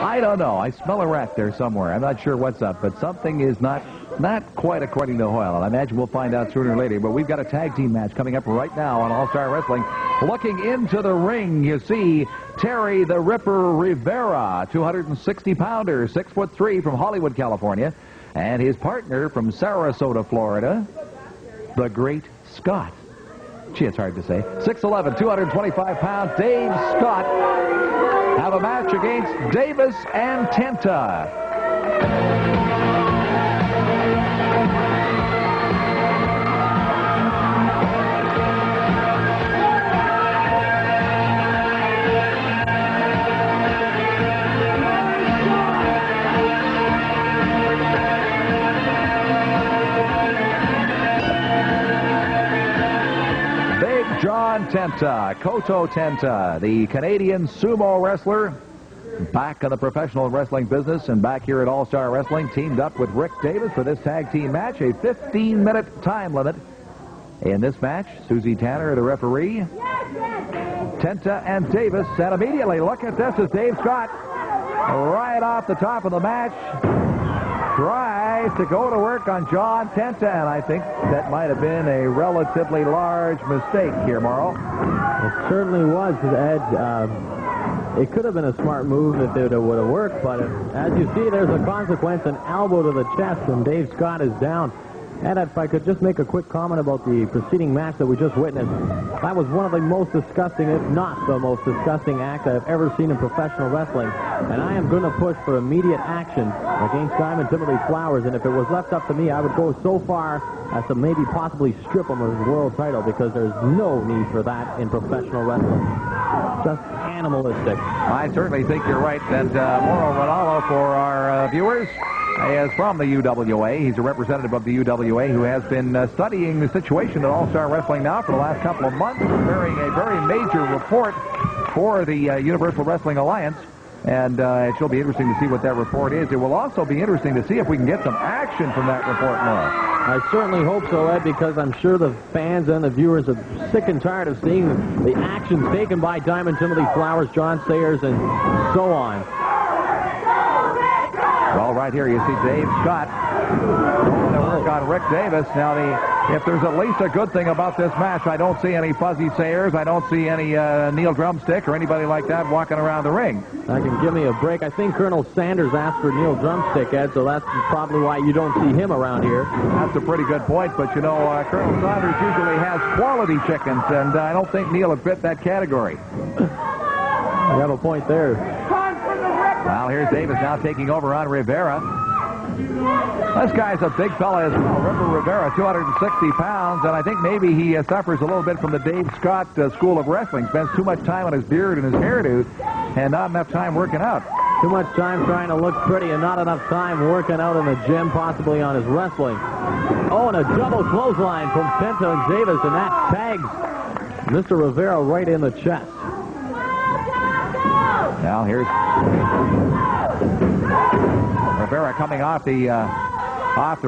I don't know. I smell a rat there somewhere. I'm not sure what's up, but something is not quite according to Hoyle. I imagine we'll find out sooner or later. But we've got a tag team match coming up right now on All-Star Wrestling. Looking into the ring, you see Terry the Ripper Rivera, 260-pounder, 6'3" from Hollywood, California, and his partner from Sarasota, Florida, the Great Scott. Gee, it's hard to say. 6'11", 225 pounds, Dave Scott, have a match against Davis and Tenta. John Tenta, Koto Tenta, the Canadian sumo wrestler, back in the professional wrestling business and back here at All-Star Wrestling, teamed up with Rick Davis for this tag team match, a 15-minute time limit. In this match, Susie Tanner, the referee, Tenta and Davis, and immediately, look at this, as Dave Scott, right off the top of the match, tries to go to work on John Tenta, and I think that might have been a relatively large mistake here, Mauro. It certainly was, Ed. It could have been a smart move if it would have worked, but as you see, there's a consequence, an elbow to the chest, and Dave Scott is down. And if I could just make a quick comment about the preceding match that we just witnessed, that was one of the most disgusting, if not the most disgusting act I've ever seen in professional wrestling. And I am going to push for immediate action against Diamond Timothy Flowers. And if it was left up to me, I would go so far as to maybe possibly strip him of his world title, because there's no need for that in professional wrestling. Just animalistic. I certainly think you're right. And Mauro Ranallo, for our viewers, is from the UWA. He's a representative of the UWA who has been studying the situation at All-Star Wrestling now for the last couple of months, preparing a very major report for the Universal Wrestling Alliance. And it shall be interesting to see what that report is. It will also be interesting to see if we can get some action from that report, Mauro. I certainly hope so, Ed, because I'm sure the fans and the viewers are sick and tired of seeing the actions taken by Diamond Timothy Flowers, John Sayers, and so on. Well, right here you see Dave Scott going to work on Rick Davis. Now, if there's at least a good thing about this match, I don't see any Fuzzy Sayers. I don't see any Neil Drumstick or anybody like that walking around the ring. I can give me a break. I think Colonel Sanders asked for Neil Drumstick, Ed, so that's probably why you don't see him around here. That's a pretty good point, but, you know, Colonel Sanders usually has quality chickens, and I don't think Neil would fit that category. You have a point there. Well, here's Davis now taking over on Rivera. This guy's a big fella as well. Ripper Rivera, 260 pounds, and I think maybe he suffers a little bit from the Dave Scott School of Wrestling. Spends too much time on his beard and his hairdo and not enough time working out. Too much time trying to look pretty and not enough time working out in the gym, possibly on his wrestling. Oh, and a double clothesline from Tenta and Davis, and that tags Mr. Rivera right in the chest. Now here's Rivera coming off the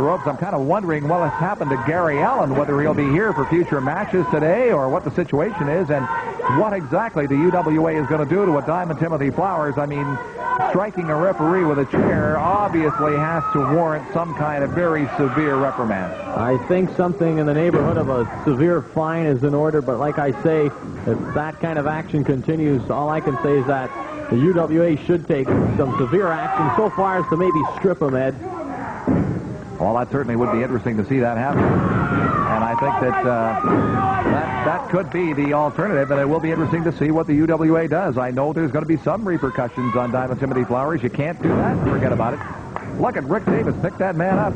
ropes. I'm kind of wondering what has happened to Gary Allen, whether he'll be here for future matches today or what the situation is, and what exactly the UWA is going to do to a Diamond Timothy Flowers. I mean, striking a referee with a chair obviously has to warrant some kind of very severe reprimand. I think something in the neighborhood of a severe fine is in order, but like I say, if that kind of action continues, all I can say is that the UWA should take some severe action so far as to maybe strip him, Ed. Well, that certainly would be interesting to see that happen. And I think that that could be the alternative, and it will be interesting to see what the UWA does. I know there's going to be some repercussions on Diamond Timothy Flowers. You can't do that. Forget about it. Look at Rick Davis pick that man up.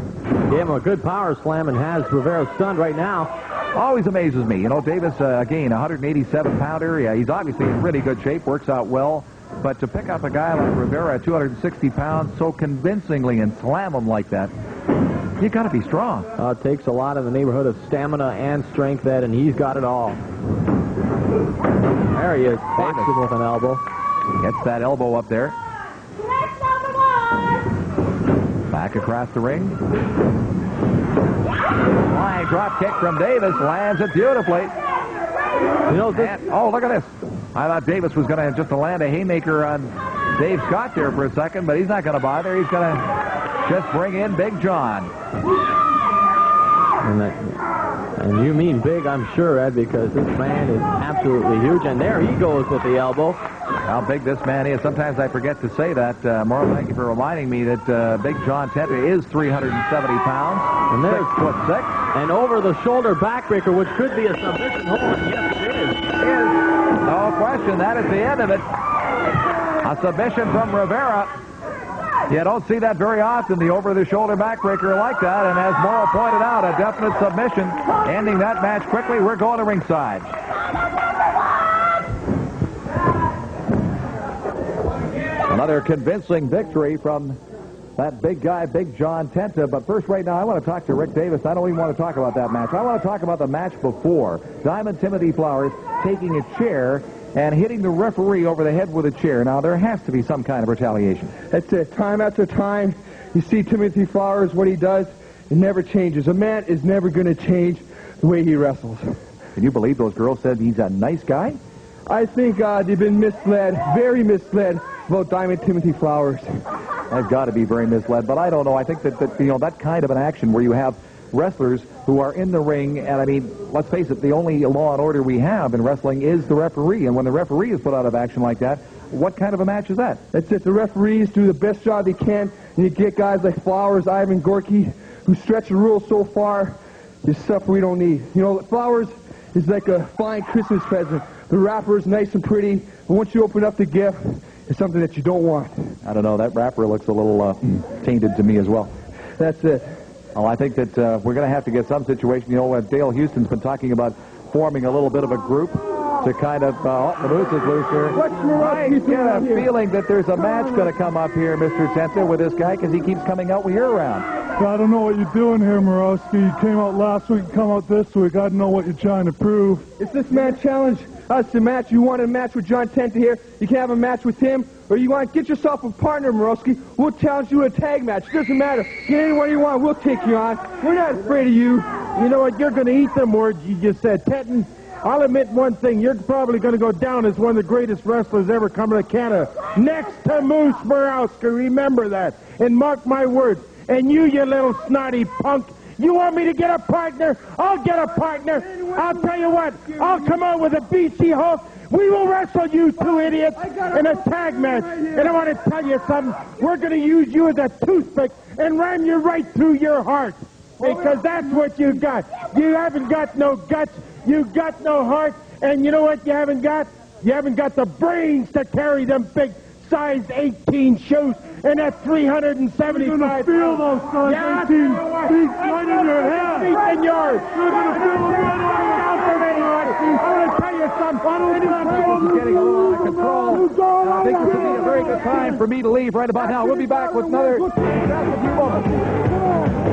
Gave him a good power slam and has Rivera stunned right now. Always amazes me. You know, Davis, again, 187-pounder. Yeah, he's obviously in really good shape, works out well. But to pick up a guy like Rivera at 260 pounds so convincingly and slam him like that, you got to be strong. It takes a lot in the neighborhood of stamina and strength, Ed, and he's got it all. There he is, boxing with an elbow. Gets that elbow up there. Back across the ring. Flying drop kick from Davis, lands it beautifully. You know, oh, look at this. I thought Davis was going to just land a haymaker on Dave Scott there for a second, but he's not going to bother. He's going to just bring in Big John. And you mean big, I'm sure, Ed, because this man is absolutely huge. And there he goes with the elbow. How big this man is. Sometimes I forget to say that. Mauro, thank you for reminding me that Big John Tenta is 370 pounds. And there's 6'6". And over the shoulder backbreaker, which could be a submission hold. And yes, it is. No question. That is the end of it. A submission from Rivera. You don't see that very often, the over-the-shoulder backbreaker like that. And as Mauro pointed out, a definite submission. Ending that match quickly. We're going to ringside. Another convincing victory from that big guy, Big John Tenta. But first, right now, I want to talk to Rick Davis. I don't even want to talk about that match. I want to talk about the match before. Diamond Timothy Flowers taking a chair and hitting the referee over the head with a chair. Now, there has to be some kind of retaliation. That's it. Time after time, you see Timothy Flowers, what he does, it never changes. A man is never going to change the way he wrestles. Can you believe those girls said he's a nice guy? I think they've been misled, very misled, about Diamond Timothy Flowers. I've got to be very misled, but I don't know. I think that that kind of an action where you have wrestlers who are in the ring, and I mean, let's face it, the only law and order we have in wrestling is the referee, and when the referee is put out of action like that, what kind of a match is that? That's it. The referees do the best job they can, and you get guys like Flowers, Ivan Gorky, who stretch the rules so far, there's stuff we don't need. You know, Flowers is like a fine Christmas present. The wrapper is nice and pretty, but once you open up the gift, it's something that you don't want. I don't know, that wrapper looks a little tainted to me as well. That's it. Well, I think that we're going to have to get some situation. You know, Dale Houston's been talking about forming a little bit of a group to kind of, the moose is loose here. I get a feeling that there's a match going to come up here, Mr. Tenta, with this guy, because he keeps coming out with your round. I don't know what you're doing here, Morowski. You came out last week, come out this week. I don't know what you're trying to prove. It's this man challenge us to match. You want a match with John Tenta here, you can have a match with him, or you want to get yourself a partner, Morowski. We'll challenge you in a tag match. It doesn't matter. Get anyone you want. We'll take you on. We're not afraid of you. You know what? You're going to eat them words you just said. Tenton, I'll admit one thing. You're probably going to go down as one of the greatest wrestlers ever coming to Canada. Next to Moose Borowski. Remember that. And mark my words. And you little snotty punk, you want me to get a partner? I'll get a partner. I'll tell you what. I'll come out with a BC Hulk. We will wrestle you two idiots in a tag match. And I want to tell you something. We're going to use you as a toothpick and ram you right through your heart. Because that's what you got. You haven't got no guts. You got no heart. And you know what you haven't got? You haven't got the brains to carry them big size 18 shoes and that 375. You're going to feel those size 18 feet right in your head. Feet in yours. You're going to feel them right in I want to tell you something. This is getting a little out of control. I think this would be a very good time for me to leave right about now. We'll be back with another just a few moments.